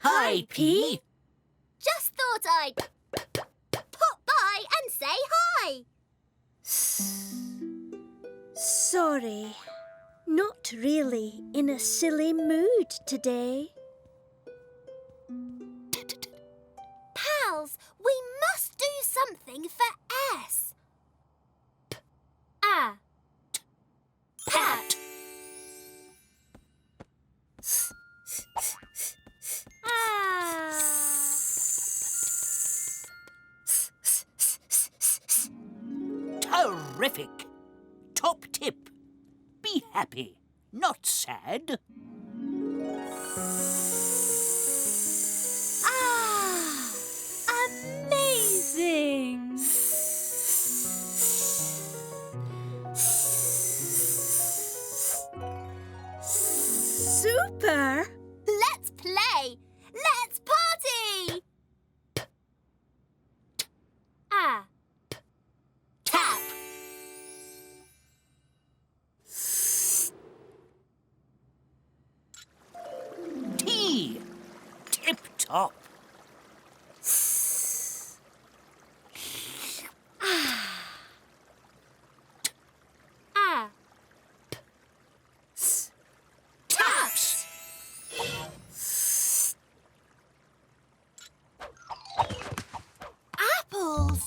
Hi, P. Just thought I'd pop by and say hi. Sorry, not really in a silly mood today. Pals, we must do something for S. Pat. Terrific. Top tip. Be happy, not sad. Amazing. Super! Let's play. Let's party. Tap. T. Tip-top. Taps. Apples.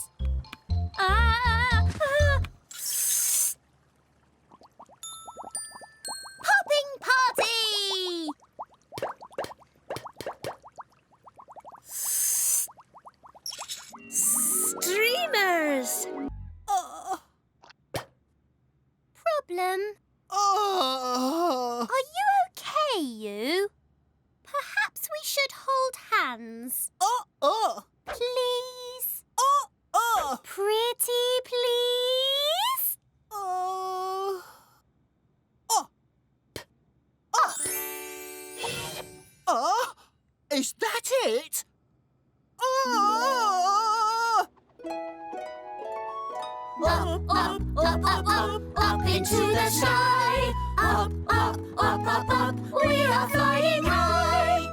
Popping party. Streamers! Problem? Are you okay, you? Perhaps we should hold hands. Please? Pretty please? Is that it? Up into the sky. Up, we are flying high.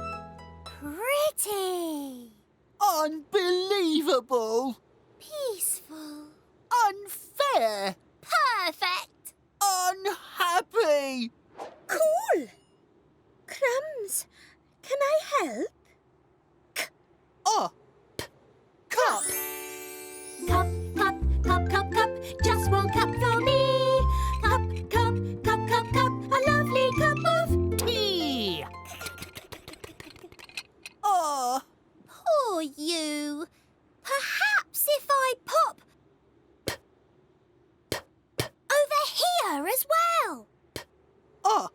Pretty. Unbelievable. Peaceful. Unfair. Perfect. Unhappy. Cool! Crumbs, can I help? Cup. Cup, just one cup for me. Cup, a lovely cup of Tea. Poor you. Perhaps if I pop over here as well. Pop,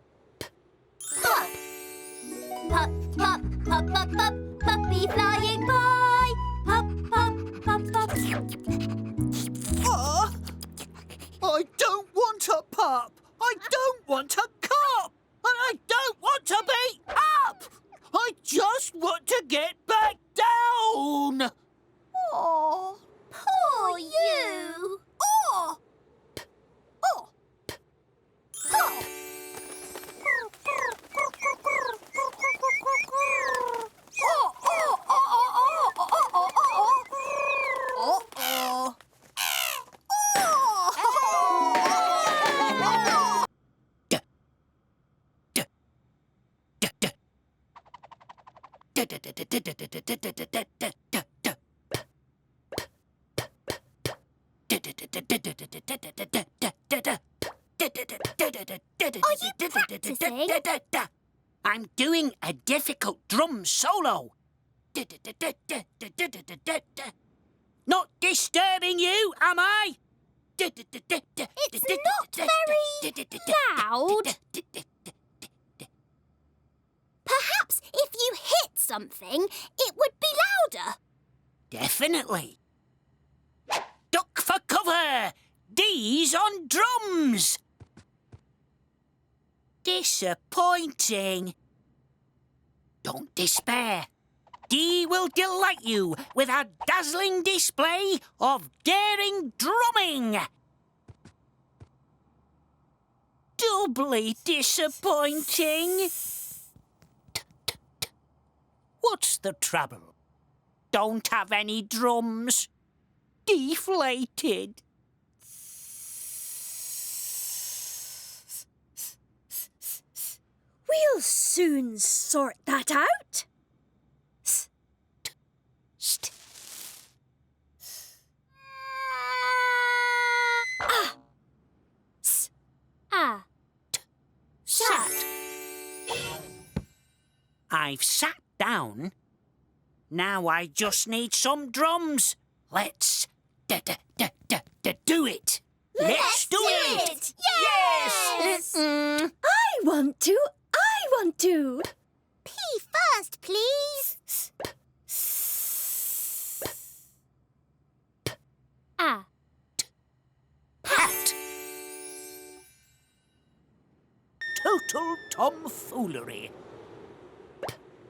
puppy flying by. Pop. I don't want a pup. I don't want a cup. And I don't want to be up. I just want to get back down. Oh, poor you. practicing? I'm doing a difficult drum solo. Not disturbing you, am I? It's not very loud. Perhaps if you hit something, it would be louder. Definitely. Duck for cover! D's on drums! Disappointing. Don't despair. Dee will delight you with a dazzling display of daring drumming. Doubly disappointing. What's the trouble? Don't have any drums. Deflated. We'll soon sort that out. Ah! Ah. Sat. I've sat down. Now I just need some drums. Let's do it. Let's do it. Yes! Yes! I want to. P first, please. Ah. Hat. Total tomfoolery.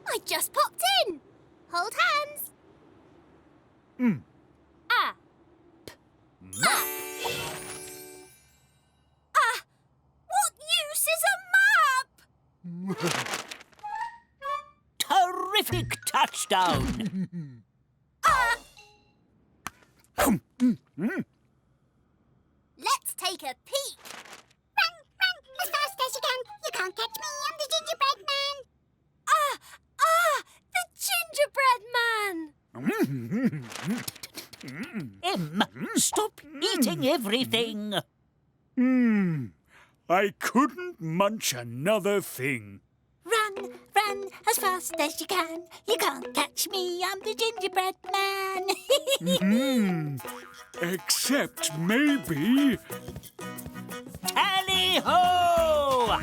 I just popped in. Hold hands. Ah. Map. Ah. What use is a map? Terrific touchdown. Ah. Let's take a peek. Run, as fast as you can. You can't catch me. I'm the gingerbread man. The gingerbread man. Stop eating everything. I couldn't munch another thing. Run as fast as you can. You can't catch me. I'm the gingerbread man. Except maybe... Tally-ho!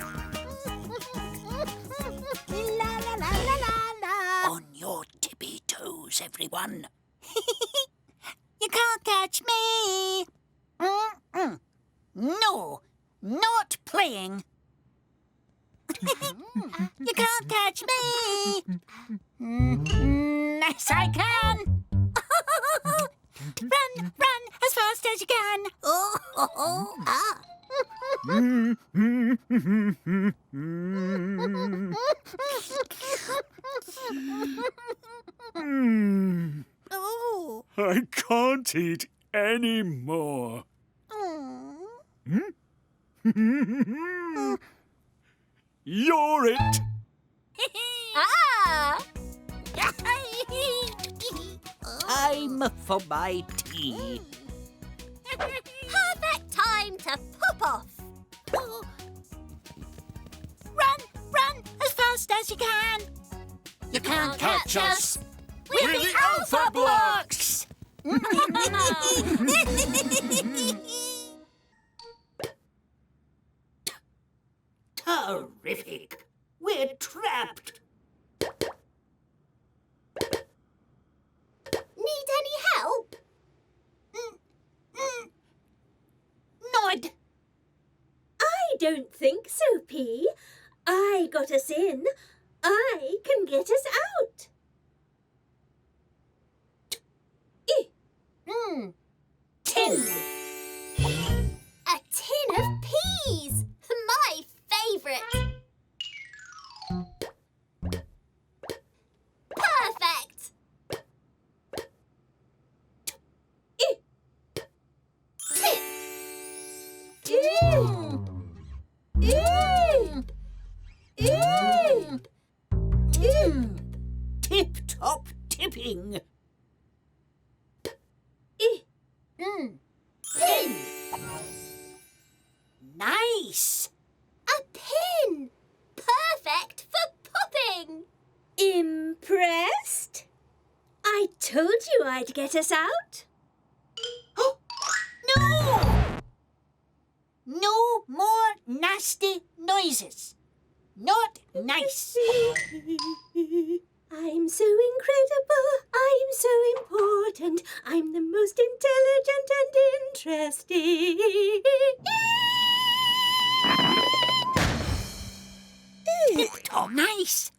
La la la la la la. On your tippy toes, everyone. You can't catch me. No, not playing. You can't catch me. Yes, I can. Run as fast as you can. Oh. I can't eat any more. You're it. Ah! Time for my tea. Perfect time to pop off. Run as fast as you can. You can't catch us. We're the Alphablocks. Terrific. We're trapped. Need any help? Nod. I don't think so, P. I got us in. I can get us out. Tin. A tin of peas. My favourite. Perfect. tipping. Eh, Pin. Nice. A pin! Perfect for popping! Impressed? I told you I'd get us out. No! No more nasty noises. Not nice. I'm so incredible, I'm so important, I'm the most intelligent and interesting. Nice.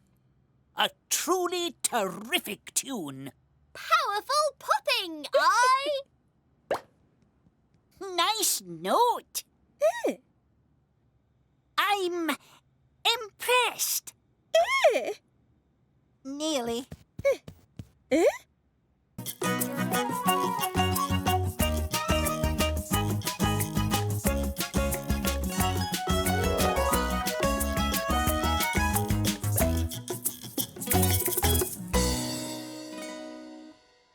A truly terrific tune. Powerful popping, Nice note.